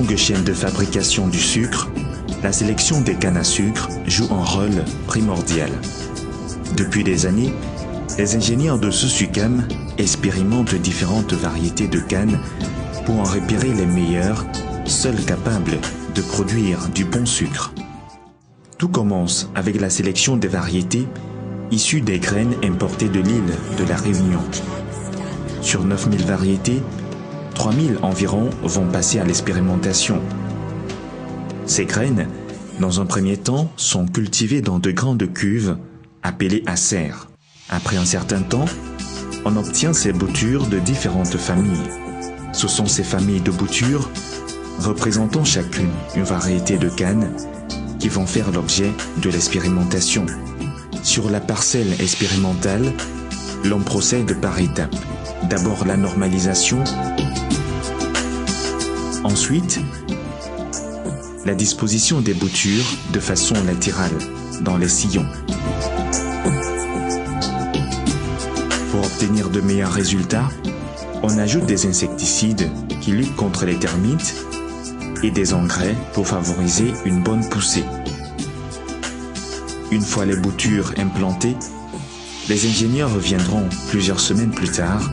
longue chaîne de fabrication du sucre, la sélection des cannes à sucre joue un rôle primordial. Depuis des années, les ingénieurs de Sosucam expérimentent différentes variétés de cannes pour en repérer les meilleures, seules capables de produire du bon sucre. Tout commence avec la sélection des variétés issues des graines importées de l'île de la Réunion. Sur 9000 variétés, 3000 environ vont passer à l'expérimentation. Ces graines, dans un premier temps, sont cultivées dans de grandes cuves appelées acères. Après un certain temps, on obtient ces boutures de différentes familles. Ce sont ces familles de boutures, représentant chacune une variété de canne, qui vont faire l'objet de l'expérimentation. Sur la parcelle expérimentale, l'on procède par étapes. D'abord la normalisation, ensuite la disposition des boutures de façon latérale dans les sillons. Pour obtenir de meilleurs résultats, on ajoute des insecticides qui luttent contre les termites et des engrais pour favoriser une bonne poussée. Une fois les boutures implantées, les ingénieurs reviendront plusieurs semaines plus tard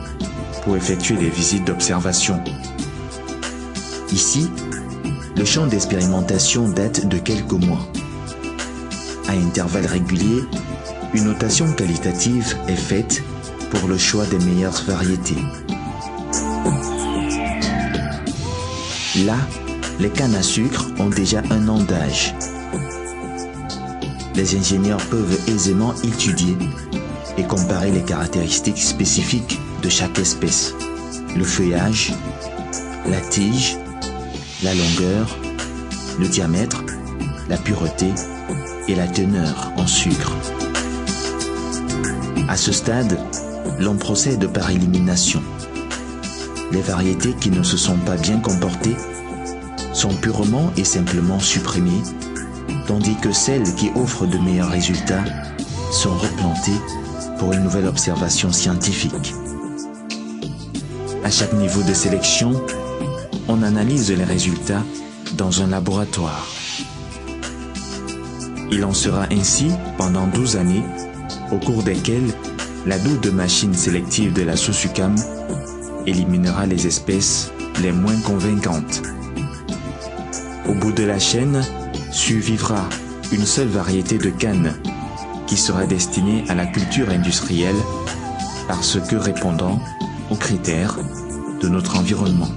pour effectuer des visites d'observation. Ici, le champ d'expérimentation date de quelques mois. À intervalles réguliers, une notation qualitative est faite pour le choix des meilleures variétés. Là, les cannes à sucre ont déjà un an d'âge. Les ingénieurs peuvent aisément étudier et comparer les caractéristiques spécifiques de chaque espèce. Le feuillage, la tige, la longueur, le diamètre, la pureté et la teneur en sucre. À ce stade, l'on procède par élimination. Les variétés qui ne se sont pas bien comportées sont purement et simplement supprimées, tandis que celles qui offrent de meilleurs résultats sont replantées pour une nouvelle observation scientifique. À chaque niveau de sélection, on analyse les résultats dans un laboratoire. Il en sera ainsi pendant 12 années, au cours desquelles la double machine sélective de la Sosucam éliminera les espèces les moins convaincantes. Au bout de la chaîne, survivra une seule variété de canne qui sera destinée à la culture industrielle parce que répondant aux critères de notre environnement.